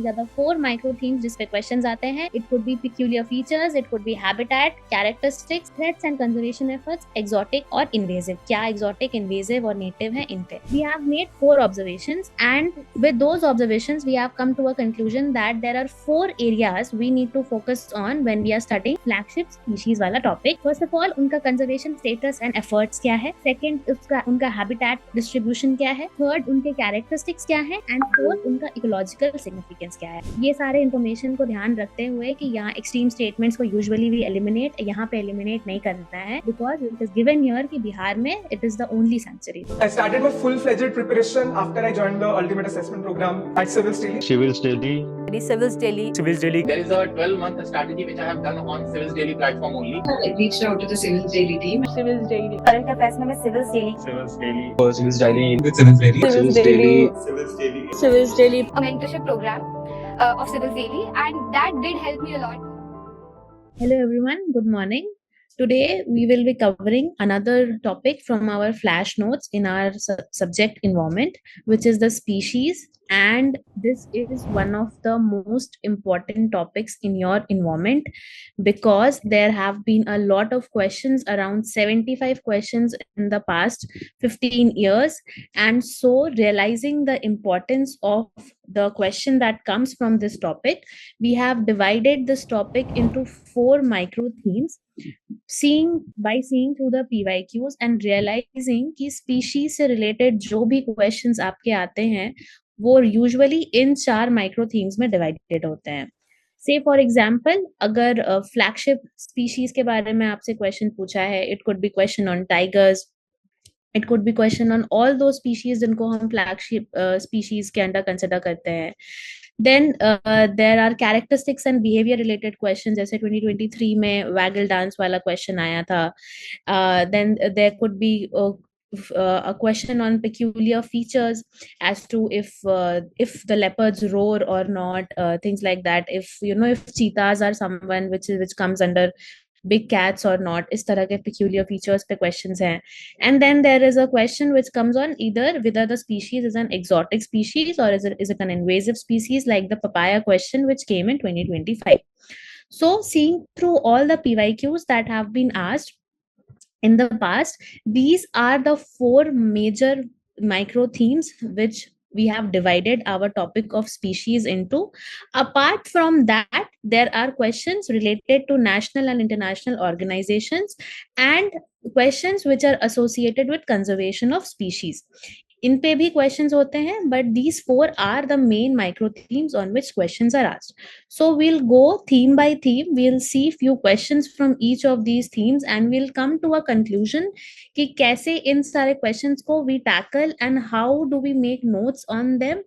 these are the 4 micro themes जिस पे questions आते हैं. It could be peculiar features, it could be habitat, characteristics, threats and conservation efforts, exotic और invasive. क्या exotic, invasive और native है इन पे. We have made 4 observations and with those observations we have come to a conclusion that there are 4 areas we need to focus on when we are studying flagship species वाला topic. First of all, उनका conservation status and efforts क्या है. Second, उनका habitat distribution क्या है. Third, उनके characteristics क्या है. And fourth, उनका ecological significance क्या है. ये सारे information को ध्यान रखते हुए कि यहाँ extreme statements को usually we eliminate, यहाँ पे eliminate नहीं करना है because it is given here कि बिहार में it is the only sanctuary. I started my full-fledged preparation after I joined the Ultimate Assessment Program at Civils Daily. Civils Daily. Civils Daily. Civils Daily. There is a 12-month strategy which I have done on Civils Daily platform only. I reached out to the Civils Daily team. Civils Daily. Current affairs में Civils Daily. Civils Daily. Civils Daily. With Civils Daily. Civils Daily. Civils Daily. Civils Daily. A mentorship program of Civils Daily, and that did help me a lot. Hello everyone, good morning. Today we will be covering another topic from our flash notes in our subject environment, which is the species, and this is one of the most important topics in your environment because there have been a lot of questions, around 75 questions in the past 15 years, and so realizing the importance of the question that comes from this topic, we have divided this topic into 4 micro themes. Seeing through the PYQs and realizing कि species से related जो भी questions आपके आते हैं वो usually इन 4 micro themes में divided होते हैं. Say for example, अगर flagship species के बारे में आपसे question पूछा है, it could be question on tigers, it could be question on all those species जिनको हम flagship species के अंदर consider करते हैं. Then there are characteristics and behavior related questions, जैसे 2023 में waggle dance वाला question आया था. Then there could be a question on peculiar features as to if the leopards roar or not, things like that. If cheetahs are someone which comes under big cats or not, is tarah ke peculiar features pe questions hain. And then there is a question which comes on either whether the species is an exotic species or is it an invasive species, like the papaya question which came in 2025. So seeing through all the PYQs that have been asked in the past, these are the 4 major micro themes which we have divided our topic of species into. Apart from that, there are questions related to national and international organizations and questions which are associated with conservation of species. इन पे भी questions होते हैं, but these 4 are the main micro themes on which questions are asked. So we'll go theme by theme. We'll see few questions from each of these themes and we'll come to a conclusion कि कैसे इन सारे questions को we tackle and how do we make notes on them.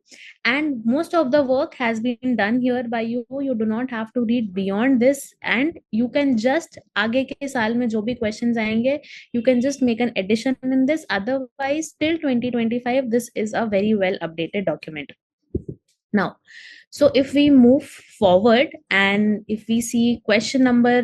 And most of the work has been done here by you. You do not have to read beyond this, and you can just आगे के साल में जो भी questions आएंगे, you can just make an addition in this. Otherwise, till 2025, this is a very well updated document. Now, so if we move forward and if we see question number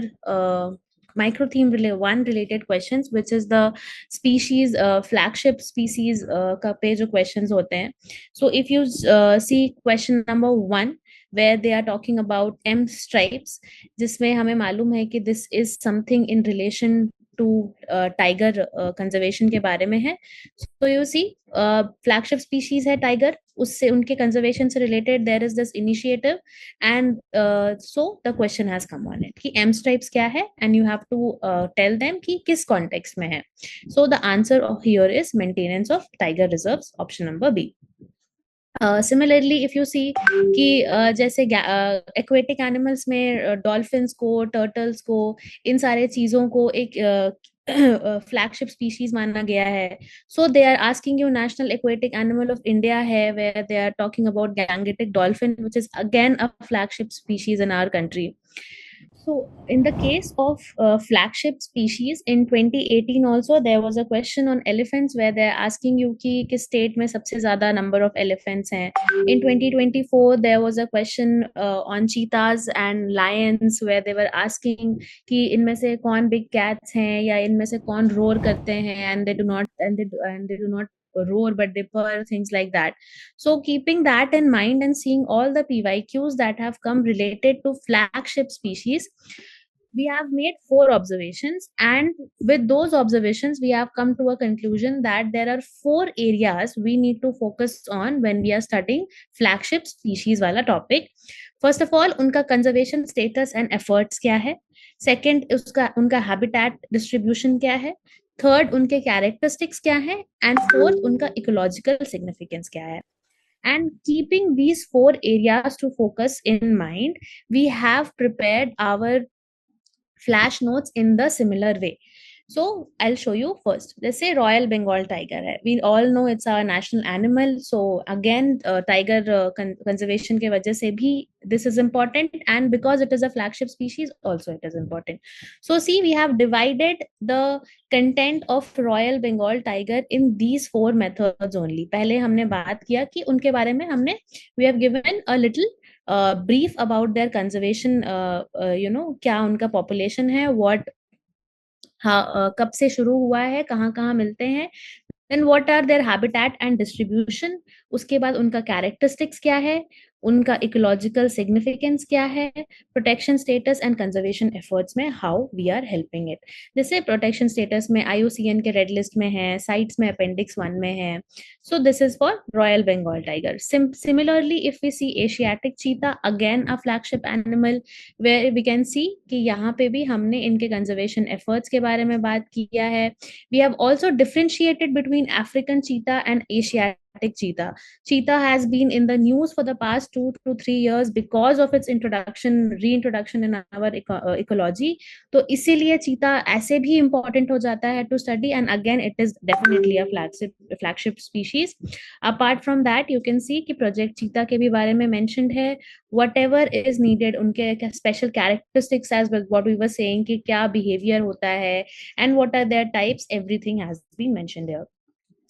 micro theme 1 related questions, which is the species flagship species का पे जो questions होते हैं. So if you see question number 1 where they are talking about M stripes, जिसमें हमें मालूम है कि this is something in relation to tiger conservation के बारे में है. So you see flagship species है tiger, उससे उनके conservation से related there is this initiative, and so the question has come on it कि M stripes क्या है, and you have to tell them कि किस context में है. So the answer here is maintenance of tiger reserves, option number B. Similarly, if you see कि जैसे aquatic animals में dolphins को, turtles को, इन सारे चीजों को एक flagship species माना गया है. So they are asking you national aquatic animal of India है, where they are talking about Gangetic dolphin, which is again a flagship species in our country. So in the case of flagship species in 2018 also there was a question on elephants where they're asking you कि किस state में सबसे ज़्यादा number of elephants हैं. In 2024 there was a question on cheetahs and lions where they were asking कि इनमें से कौन big cats हैं या इनमें से कौन roar करते हैं, and they do not roar but they purr, things like that. So keeping that in mind and seeing all the PYQs that have come related to flagship species, we have made 4 observations, and with those observations we have come to a conclusion that there are 4 areas we need to focus on when we are studying flagship species wala topic. First of all, उनका conservation status and efforts क्या है. Second, उसका उनका habitat distribution क्या है. Third, उनके characteristics क्या है. And fourth, उनका ecological significance क्या है. And keeping these 4 areas to focus in mind, we have prepared our flash notes in the similar way. So I'll show you first. Let's say Royal Bengal tiger hai. We all know it's our national animal. So again, tiger conservation ke wajah se bhi this is important, and because it is a flagship species, also it is important. So see, we have divided the content of Royal Bengal tiger in these 4 methods only. पहले हमने बात किया कि उनके बारे में हमने we have given a little brief about their conservation, क्या उनका population है, what कब से शुरू हुआ है, कहाँ कहाँ मिलते हैं, then what are their habitat and distribution, उसके बाद उनका characteristics क्या है, उनका ecological significance क्या है, protection status and conservation efforts में how we are helping it. जैसे protection status में IUCN के red list में है, sites में appendix 1 में है. So this is for Royal Bengal tiger. Similarly, if we see Asiatic cheetah, again a flagship animal, where we can see कि यहाँ पे भी हमने इनके conservation efforts के बारे में बात किया है. We have also differentiated between African cheetah and Asiatic cheetah. Cheetah has been in the news for the past 2 to 3 years because of its reintroduction in our ecology. तो इसीलिए cheetah ऐसे भी important हो जाता है to study, and again it is definitely a flagship species. Apart from that, you can see कि Project Cheetah के भी बारे में mentioned है. Whatever is needed, उनके special characteristics as well, what we were saying कि क्या behavior होता है and what are their types, everything has been mentioned here.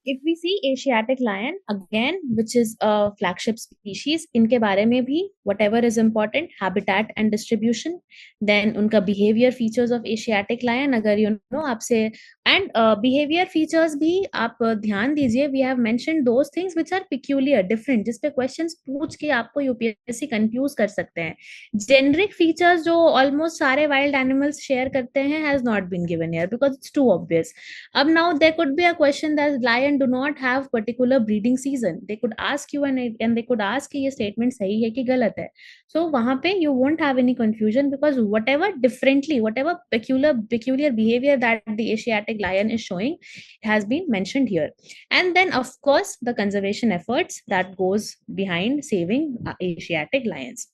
If we see Asiatic lion again, which is a flagship species, इनके बारे में भी whatever is important, habitat and distribution, then उनका behavior features of Asiatic lion, अगर आपसे, and behavior features भी आप ध्यान दीजिए, we have mentioned those things which are peculiar, different, जिस पे questions पूछ के आपको UPSC confuse कर सकते हैं. Generic features जो almost सारे wild animals share करते हैं has not been given here because it's too obvious. Now there could be a question that lion do not have particular breeding season. They could ask you and they could ask कि ये statement सही है कि गलत है. So वहाँ पे you won't have any confusion because whatever peculiar behavior that the Asiatic lion is showing has been mentioned here. And then of course the conservation efforts that goes behind saving Asiatic lions.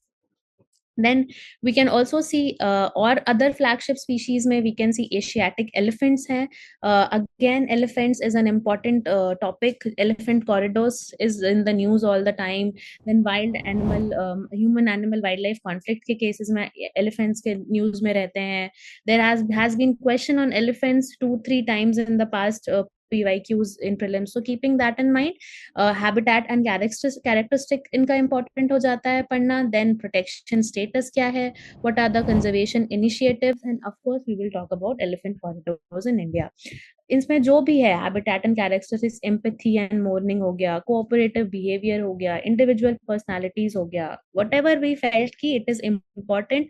Then we can also see or other flagship species में we can see Asiatic elephants हैं. Again, elephants is an important topic. Elephant corridors is in the news all the time. Then wild animal, human animal wildlife conflict के cases में elephants के news में रहते हैं. There has been question on elephants 2-3 times in the past PYQs in prelims. So keeping that in mind, habitat and characteristic इनका important हो जाता है पढ़ना. Then protection status क्या है, what are the conservation initiatives, and of course we will talk about elephant corridors in India. इसमें जो भी है habitat and characteristics, empathy and mourning हो गया, cooperative behavior हो गया, individual personalities हो गया, whatever we felt कि it is important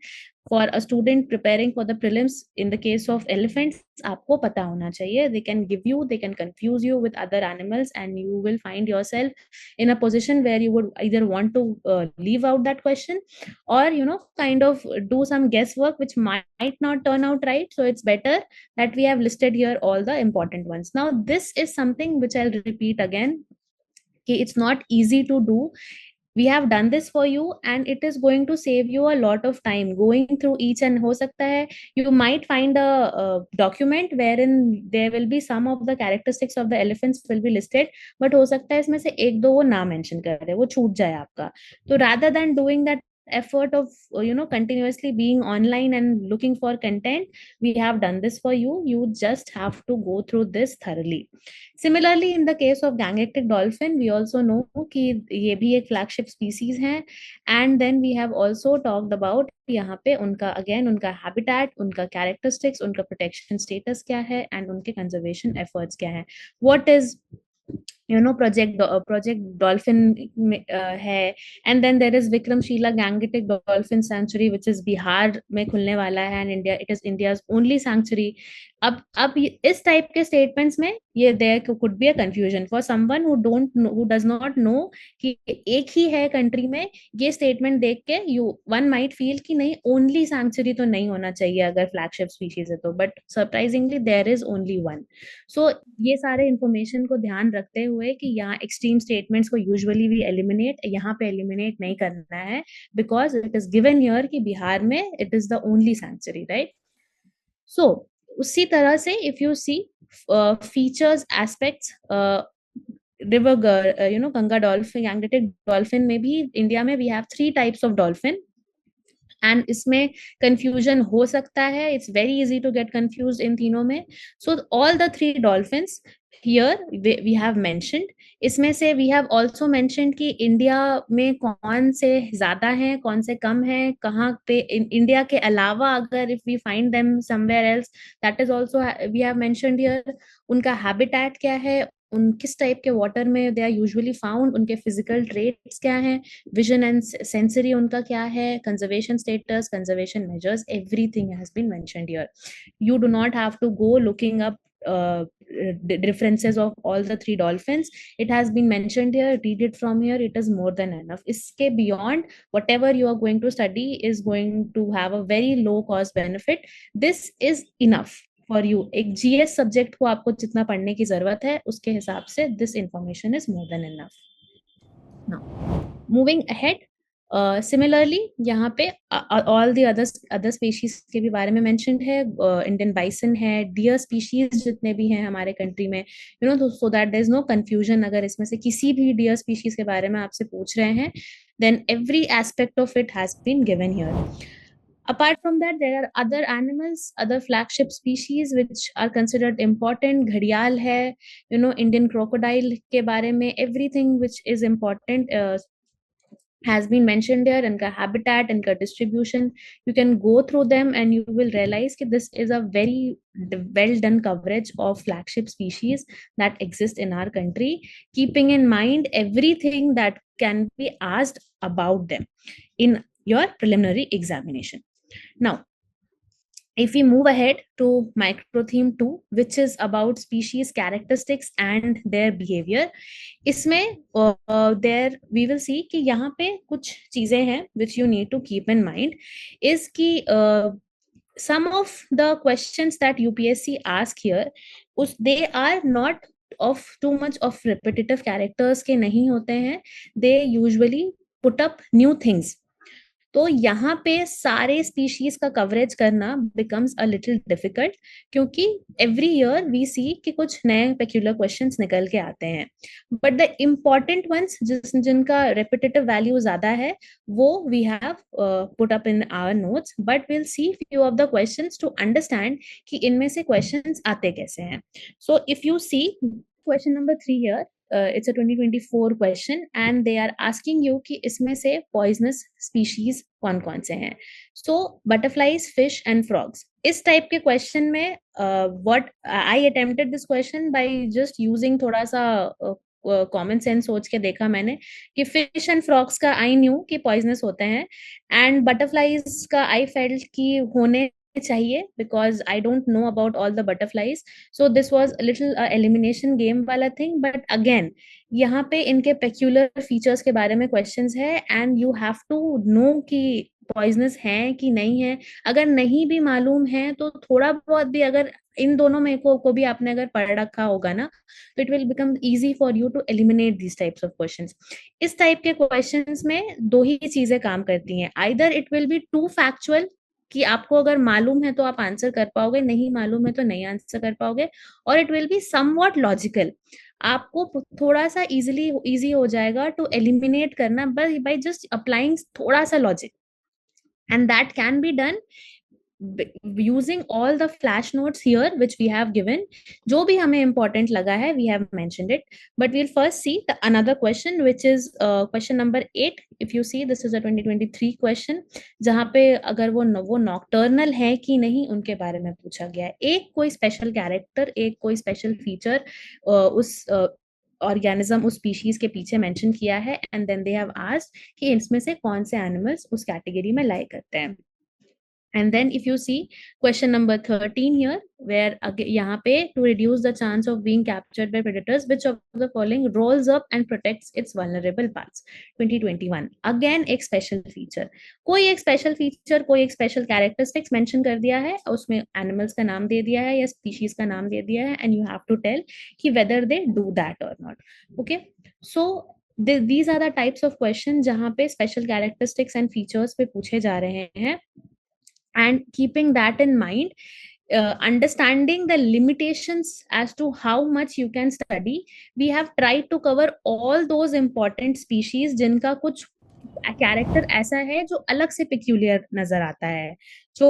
for a student preparing for the prelims. In the case of elephants, आपको पता होना चाहिए. They can confuse you with other animals, and you will find yourself in a position where you would either want to leave out that question or kind of do some guesswork which might not turn out right. So it's better that we have listed here all the important ones. Now this is something which I'll repeat again. Okay, it's not easy to do. We have done this for you, and it is going to save you a lot of time going through each, and हो सकता है you might find a document wherein there will be some of the characteristics of the elephants will be listed, but हो सकता है इसमें से 1-2 वो ना mention कर दे, वो छूट जाए आपका. तो rather than doing that effort of continuously being online and looking for content, we have done this for you. You just have to go through this thoroughly. Similarly, in the case of Gangetic dolphin, we also know कि ये भी एक flagship species है. And then we have also talked about यहाँ पे उनका again उनका habitat, उनका characteristics, उनका protection status क्या है, and उनके conservation efforts क्या है. What is प्रोजेक्ट डॉल्फिन है, and then there is Vikramshila Gangetic dolphin sanctuary which is Bihar में खुलने वाला है, and India it is India's only sanctuary. अब इस टाइप के स्टेटमेंट्स में ये there could be a confusion for someone who does not know कि एक ही है कंट्री में. ये स्टेटमेंट देख के वन माइट फील कि नहीं, ओनली सेंचुरी तो नहीं होना चाहिए अगर फ्लैगशिप स्पीशीज है तो, but surprisingly there is only one. So ये सारे इंफॉर्मेशन को ध्यान रखते हुए कि यहाँ एक्सट्रीम स्टेटमेंट्स को यूजुअली भी एलिमिनेट, यहाँ पे एलिमिनेट नहीं करना है, because it is given here कि बिहार में it is the only century, right. So उसी तरह से if you see features aspects, river Ganga dolphin, gangetic dolphin में भी इंडिया में we have 3 types of dolphin, and इसमें कंफ्यूजन हो सकता है. It's very easy to get confuse इन तीनों में. So all the 3 dolphins here we have mentioned. इसमें से वी हैव आल्सो मेंशन्ड कि इंडिया में कौन से ज्यादा हैं, कौन से कम हैं, कहाँ पे इंडिया के अलावा अगर if we find them somewhere else, that is also we have mentioned here. उनका हैबिटेट क्या है, उन किस टाइप के वाटर में दे आर यूजुअली फाउंड, उनके फिजिकल ट्रेट्स क्या हैं, विजन एंड सेंसरी उनका क्या है, conservation status, conservation measures, everything has been mentioned here. You do not have to go looking up differences of all the 3 dolphins. It has been mentioned here, read it from here, it is more than enough. Iske beyond, whatever you are going to study is going to have a very low cost benefit. This is enough for you. एक GS subject को आपको जितना पढ़ने की जरूरत है उसके हिसाब से this information is more than enough. Now moving ahead, similarly यहाँ पे ऑल द अदर स्पीशीज के भी बारे में मेंशन्ड है. इंडियन बाइसन है, डियर स्पीशीज जितने भी हैं हमारे कंट्री में, so that there is no confusion. अगर इसमें से किसी भी डियर स्पीशीज के बारे में आपसे पूछ रहे हैं, then every aspect of it has been given here. Apart from that, there are other animals, other flagship species which are considered important. घड़ियाल है, Indian crocodile के बारे में, everything which is important has been mentioned there, इनका habitat, इनका distribution. You can go through them and you will realize that this is a very well done coverage of flagship species that exist in our country, keeping in mind everything that can be asked about them in your preliminary examination. Now, if we move ahead to micro theme 2, which is about species characteristics and their behavior, इसमें there we will see कि यहाँ पे कुछ चीजें हैं which you need to keep in mind is कि some of the questions that UPSC ask here, they are not of too much of repetitive characters के नहीं होते हैं. They usually put up new things. तो यहाँ पे सारे species का कवरेज करना बिकम्स अ लिटिल डिफिकल्ट, क्योंकि एवरी ईयर वी सी कि कुछ नए पेक्यूलर क्वेश्चंस निकल के आते हैं. बट द इम्पॉर्टेंट वंस जिनका रेपिटेटिव वैल्यू ज्यादा है वो we have put up in our notes, but will see few of the questions to understand कि इनमें से क्वेश्चंस आते कैसे हैं. So if you see question number 3 here, it's a 2024 question and they are asking you कि इसमें से poisonous species कौन कौन से हैं. So butterflies, fish and frogs. इस टाइप के क्वेश्चन में what I attempted this question by just using थोड़ा सा कॉमन सेंस सोच के देखा मैंने कि फिश एंड फ्रॉग्स का आई न्यू कि पॉइजनस होते हैं, एंड बटरफ्लाइज का आई फेल्ट कि होने चाहिए because I don't know about all the butterflies. So this was a little elimination game वाला thing, but again यहाँ पे इनके peculiar features के बारे में questions है and you have to know कि poisonous है कि नहीं है. अगर नहीं भी मालूम है तो थोड़ा बहुत भी अगर इन दोनों में को भी आपने अगर पढ़ रखा होगा ना, तो it will become easy for you to eliminate these types of questions. इस टाइप के questions में दो ही चीजें काम करती हैं. Either it will be too factual कि आपको अगर मालूम है तो आप आंसर कर पाओगे, नहीं मालूम है तो नहीं आंसर कर पाओगे, और it will be somewhat logical. आपको थोड़ा सा इजी हो जाएगा टू एलिमिनेट करना बाय जस्ट अप्लाइंग थोड़ा सा logic, and that can be done using all the flash notes here which we have given. जो भी हमें important लगा है we have mentioned it, but we'll first see the another question which is question number 8. If you see, this is a 2023 question जहाँ पे अगर वो nocturnal है कि नहीं उनके बारे में पूछा गया है. एक कोई special character, एक कोई special feature उस ऑर्गेनिज्म उस स्पीशीज के पीछे मेंशन किया है, and then they have asked कि इसमें से कौन से एनिमल्स उस कैटेगरी में लाई करते हैं. And then if you see question number 13 here, where again यहाँ पे to reduce the chance of being captured by predators, which of the following rolls up and protects its vulnerable parts? 2021 again एक special feature, कोई एक special feature, कोई एक special characteristics mention कर दिया है, उसमें animals का नाम दे दिया है या species का नाम दे दिया है, and you have to tell कि whether they do that or not. Okay, so these are the types of questions जहाँ पे special characteristics and features पे पूछे जा रहे हैं. And keeping that in mind, understanding the limitations as to how much you can study, we have tried to cover all those important species जिनका कुछ character ऐसा है जो अलग से peculiar नजर आता है. So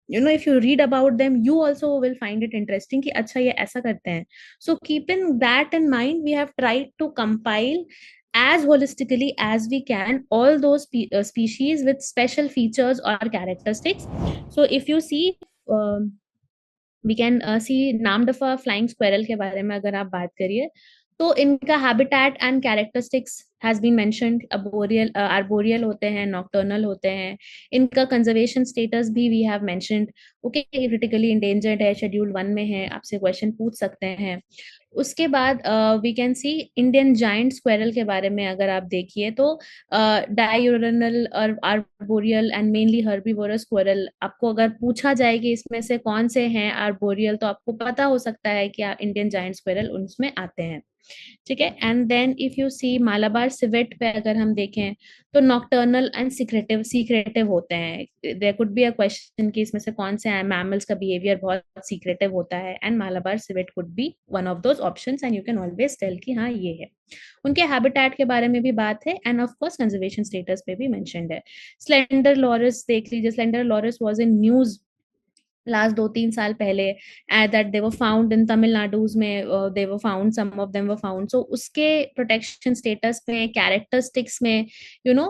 you know, if you read about them, you also will find it interesting कि अच्छा ये ऐसा करते हैं. So keeping that in mind, we have tried to compile as holistically as we can all those species with special features or characteristics. So if you see, we can see Namdapha flying squirrel के बारे में अगर आप बात करिए तो इनका habitat and characteristics has been mentioned. Arboreal होते हैं, नॉक्टर्नल होते हैं. इनका कंजर्वेशन स्टेटस भी we have mentioned. Okay, critically endangered है, शेड्यूल 1 में है, आपसे क्वेश्चन पूछ सकते हैं. उसके बाद we can see Indian giant squirrel के बारे में अगर आप देखिए तो डायूरनल और arboreal and mainly herbivorous squirrel, आपको अगर पूछा जाए कि इसमें से कौन से हैं आर्बोरियल तो आपको पता हो सकता है कि इंडियन जायंट स्क्वेरल उनमें आते हैं. ठीक है. And then if you see Malabar civet पे अगर हम देखें तो नॉक्टर्नल एंड सीक्रेटिव होते हैं. There could be a question कि इसमें से कौन से मैमल्स का बिहेवियर बहुत सीक्रेटिव होता है, and Malabar civet could be one of those options, and you can always tell कि हाँ ये है. उनके हैबिटेट के बारे में भी बात है, end of course conservation status पे भी मेंशन्ड है. स्लेंडर लॉरस देख लीजिए. Slender Laurus was in news last 2-3 साल पहले, that they were found in Tamil Nadu में, they were found, some of them were found. So उसके प्रोटेक्शन स्टेटस में, कैरेक्टरिस्टिक्स में, you know,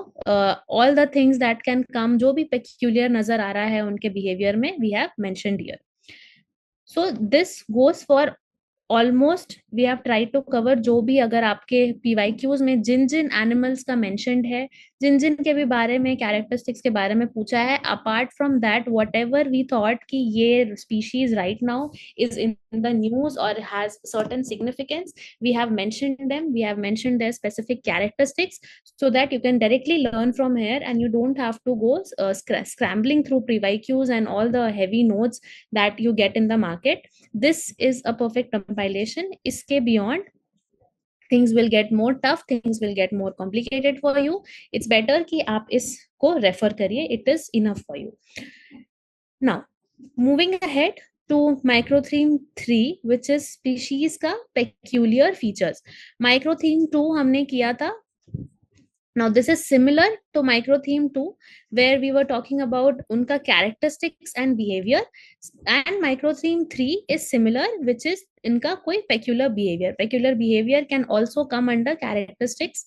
all the things that can come, जो भी peculiar नजर आ रहा है उनके बिहेवियर में, we have mentioned here. So this goes for almost we have try to cover जो भी अगर आपके PYQs में जिन जिन एनिमल्स का मेंशन्ड है, जिन जिन के भी बारे में कैरेक्टरिस्टिक्स के बारे में पूछा है, apart from that whatever we thought कि ये species right now is in the news और has certain significance, we have mentioned them, we have mentioned their specific characteristics so that you can directly learn from here and you don't have to go scrambling through PYQs and all the heavy notes that you get in the market. This is a perfect compilation. Iske beyond, things will get more tough, things will get more complicated for you. It's better कि आप इसको refer करिए. It is enough for you. Now, moving ahead to microtheme 3, which is species का peculiar features. Microtheme 2 हमने किया था. Now this is similar to microtheme 2, where we were talking about unka characteristics and behavior, and microtheme 3 is similar, which is इनका कोई peculiar behavior can also come under characteristics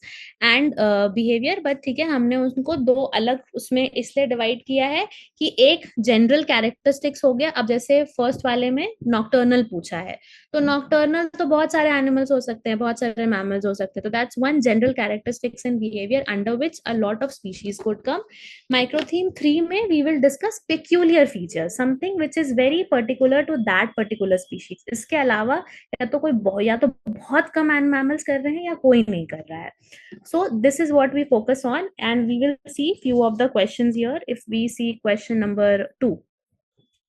and behavior, but ठीक है, हमने उनको दो अलग उसमें इसलिए डिवाइड किया है कि एक जनरल कैरेक्टरिस्टिक्स हो गया. अब जैसे फर्स्ट वाले में नॉक्टर्नल पूछा है, तो नॉक्टर्नल तो बहुत सारे एनिमल्स हो सकते हैं, बहुत सारे मैमल्स हो सकते हैं, तो that's one general characteristics and behaviour under which a lot of species could come. Microtheme 3 में we will discuss peculiar features, something which is very particular to that particular species. इसके अलावा या तो बहुत कम मैमल्स कर रहे हैं या कोई नहीं कर रहा है. So this is what we focus on, and we will see few of the questions here. If we see question number 2,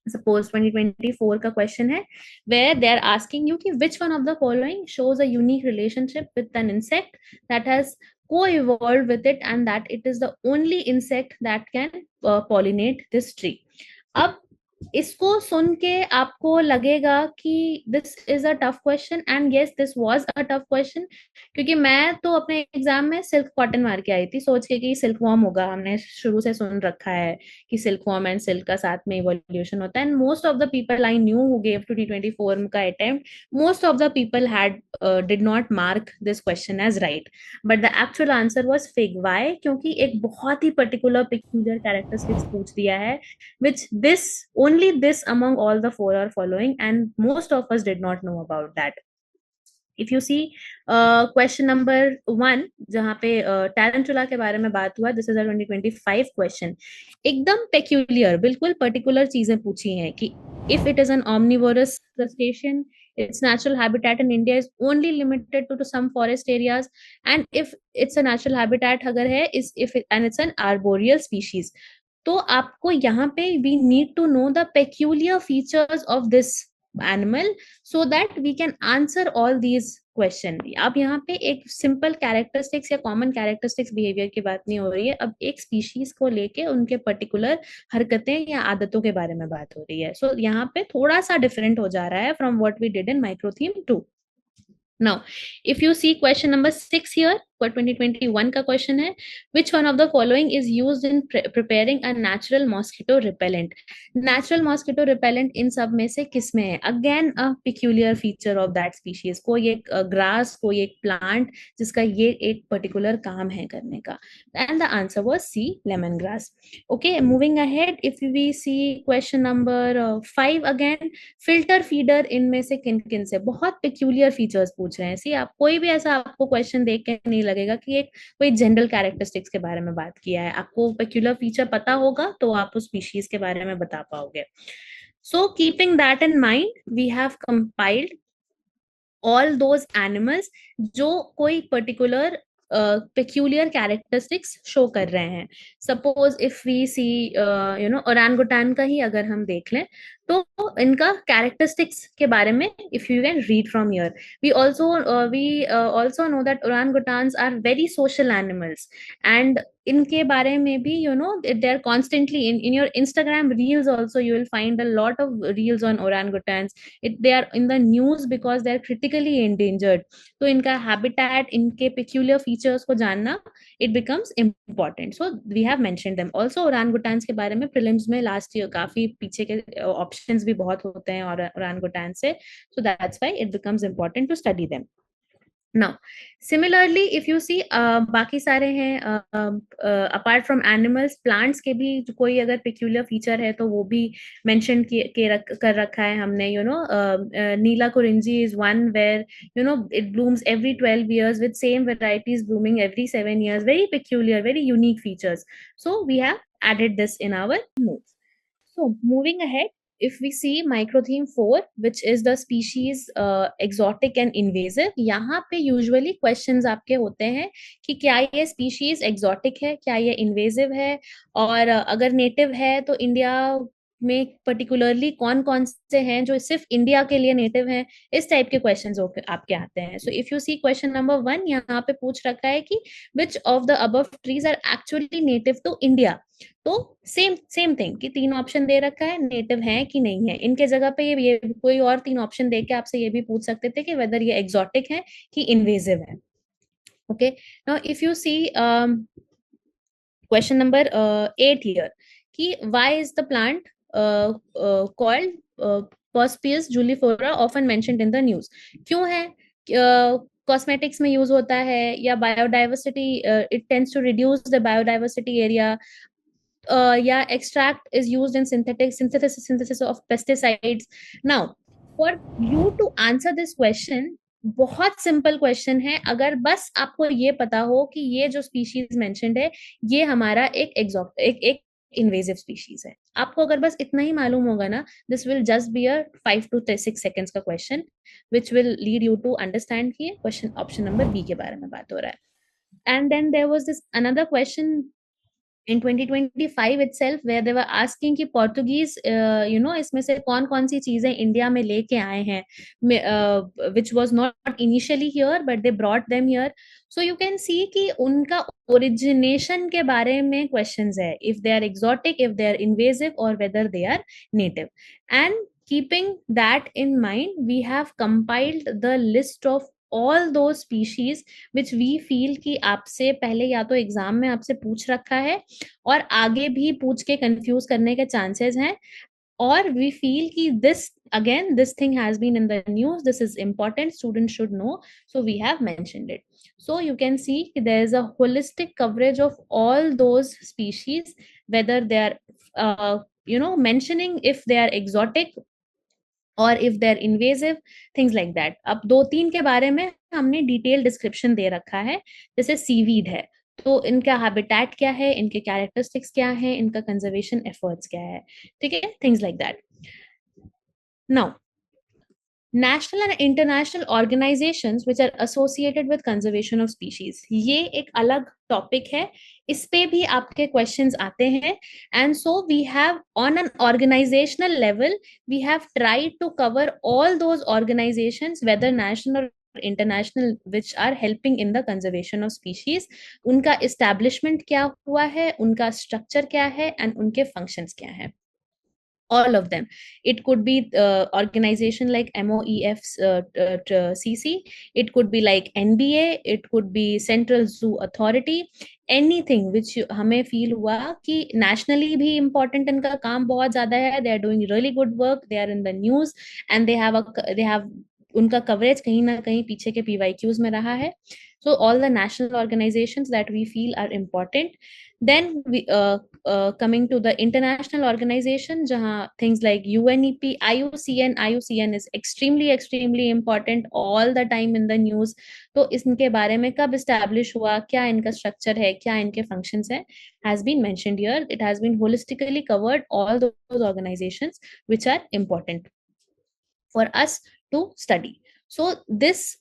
suppose 2024 का question है, where they are asking you कि which one of the following shows a unique relationship with an insect that has co-evolved with it and that it is the only insect that can pollinate this tree. अब इसको सुन के आपको लगेगा कि this is a tough question, and yes this was a tough question, क्योंकि मैं तो अपने एग्जाम में सिल्क कॉटन मार के आई थी सोच के कि सिल्क वॉर्म होगा. हमने शुरू से सुन रखा है कि सिल्क वॉर्म एंड सिल्क का साथ में इवोल्यूशन होता है, and most of the people I knew who gave 2024 का attempt, most of the people had did not mark this question as right, but the actual answer was fig. Why? क्योंकि एक बहुत ही particular peculiar characteristics पूछ दिया है, which this only this among all the 4 are following, and most of us did not know about that. If you see question number 1 जहाँ पे tarantula के बारे में बात हुआ, दिस इज अ 2025 क्वेश्चन, एकदम पेक्यूलियर, बिल्कुल पर्टिकुलर चीजें पूछी हैं कि if it is an omnivorous crustacean, its natural habitat in India is only limited to some forest areas, and if it's a natural habitat अगर है and it's an arboreal species, तो आपको यहाँ पे we need to know the peculiar features of this animal so that we can answer all these question. अब यहाँ पे एक सिंपल कैरेक्टरिस्टिक्स या कॉमन कैरेक्टरिस्टिक्स बिहेवियर की बात नहीं हो रही है, अब एक स्पीशीज को लेके उनके पर्टिकुलर हरकतें या आदतों के बारे में बात हो रही है। सो यहाँ पे थोड़ा सा डिफरेंट हो जा रहा है from what we did in micro theme 2। Now, if you see question number 6 here, for 2021 का question है, which one of the following is used in preparing a natural mosquito repellent? Natural mosquito repellent इन सब में से किस में है? Again, a peculiar feature of that species. कोई एक grass, कोई एक plant जिसका ये एक particular काम है करने का. And the answer was C, lemongrass. Okay, moving ahead, if we see question number 5 again, filter feeder इनमें से किन किन से? बहुत peculiar features पूछ रहे हैं। सी आप कोई भी ऐसा आपको क्वेश्चन देख के नहीं लगेगा कि एक कोई जनरल कैरेक्टरिस्टिक्स के बारे में बात किया है, आपको पेक्यूलर फीचर पता होगा तो आप उस स्पीशीज के बारे में बता पाओगे। So keeping that in mind, we have compiled all those animals जो कोई पर्टिकुलर peculiar characteristics शो कर रहे हैं। Suppose if we see orangutan का ही अगर हम देख लें तो इनका कैरेक्टरिस्टिक्स के बारे में if you can read from here, we also know that orangutans are very social animals, and इनके बारे में भी they are constantly in your Instagram reels also, you will find a lot of reels on orangutans. They are in the news because they are critically endangered. तो इनका habitat, इनके peculiar features को जानना it becomes important. So we have mentioned them. Also orangutans के बारे में prelims में last year काफी पीछे के options भी बहुत होते हैं orangutan से, so that's why it becomes important to study them. Now, similarly, if you see बाकी सारे हैं apart from animals, plants के भी कोई अगर peculiar feature है तो वो भी mention कर रखा है हमने, नीला Kurinji is one where it blooms every 12 years with same varieties blooming every 7 years, very peculiar, very unique features. So we have added this in our notes. So moving ahead, if we see micro theme 4, which is the species exotic and invasive, यहाँ पे usually questions आपके होते हैं कि क्या ये species exotic है, क्या ये invasive है, और अगर native है तो इंडिया में पर्टिकुलरली कौन कौन से हैं जो सिर्फ इंडिया के लिए नेटिव हैं, इस टाइप के क्वेश्चंस आपके आते हैं। So if you see question number 1, यहाँ पे पूछ रखा है कि which of the above trees are actually native to India. तो सेम थिंग कि 3 ऑप्शन दे रखा है, नेटिव है कि नहीं है। इनके जगह पे ये कोई और 3 ऑप्शन दे के आपसे ये भी पूछ सकते थे कि वेदर ये एक्सोटिक है कि इन्वेजिव है। Okay, now if you see question number 8 here कि why is the plant called Pospeius juliflora often mentioned in the news? क्यों है? कॉस्मेटिक्स में यूज होता है या biodiversity, it tends to reduce the biodiversity area, या extract is used in synthesis of pesticides. Now, for you to answer this question, बहुत simple question है। अगर बस आपको ये पता हो कि ये जो स्पीशीज मेंशन्ड है ये हमारा एक इन्वेजिव स्पीशीज है, आपको अगर बस इतना ही मालूम होगा ना, this will just be a 5 to 6 seconds का question which will lead you to understand कि क्वेश्चन ऑप्शन नंबर बी के बारे में बात हो रहा है। And then there was this another question in 2025 itself where they were asking कि पोर्टुगीज इसमें से कौन कौन सी चीजें इंडिया में लेके आए हैं, which was not initially here but they brought them here. So you can see कि उनका ओरिजिनेशन के बारे में क्वेश्चंस है, if they are exotic, if they are invasive, or whether they are native. And keeping that in mind, we have compiled the list of all those species which we feel कि आपसे पहले या तो exam में आपसे पूछ रखा है और आगे भी पूछ के कंफ्यूज करने के चांसेस हैं, और we feel कि this thing has been in the news, this is important, students should know, so we have mentioned it. So you can see there is a holistic coverage of all those species, whether they are mentioning if they are exotic और if there invasive, things like that. अब 2-3 के बारे में हमने detail description दे रखा है. जैसे seaweed है, तो इनका हैबिटेट क्या है, इनके कैरेक्टरिस्टिक्स क्या है, इनका कंजर्वेशन एफर्ट्स क्या है. ठीक है, things like that. Now, national and international organisations which are associated with conservation of species, ये एक अलग टॉपिक है. इस पे भी आपके क्वेश्चंस आते हैं. And so we have on an organisational level, we have tried to cover all those organisations, whether national और international, which are helping in the conservation of species. उनका establishment क्या हुआ है, उनका structure क्या है, and उनके functions क्या है. All of them. It could be organization like MOEFCC. It could be like NBA. It could be Central Zoo Authority. Anything which हमें feel हुआ कि nationally भी important इनका काम बहुत ज़्यादा है. They are doing really good work. They are in the news and they have उनका coverage कहीं ना कहीं पीछे के PYQs में रहा है. So all the national organizations that we feel are important. Then we coming to the international organization, jahan things like UNEP, IUCN is extremely important, all the time in the news. तो इनके बारे में कब establish हुआ, क्या इनका structure है, क्या इनके functions है, has been mentioned here. It has been holistically covered, all those organizations which are important for us to study. So this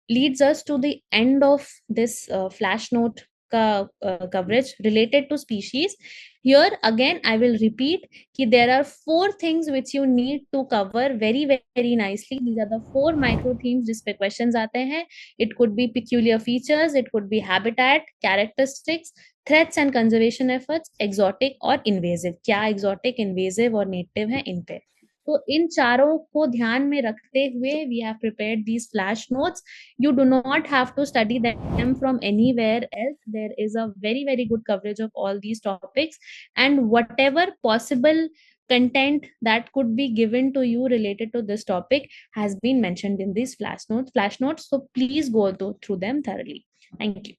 leads us to the end of this flash note coverage related to species. Here again I will repeat that there are 4 things which you need to cover very nicely. These are the 4 micro themes जिस पे questions आते हैं. It could be peculiar features, it could be habitat, characteristics, threats and conservation efforts, exotic और invasive. क्या exotic, invasive और native है इन पे. तो इन चारों को ध्यान में रखते हुए we have prepared these flash notes. You do not have to study them from anywhere else. There is a very good coverage of all these topics, and whatever possible content that could be given to you related to this topic has been mentioned in these flash notes. So please go through them thoroughly. Thank you.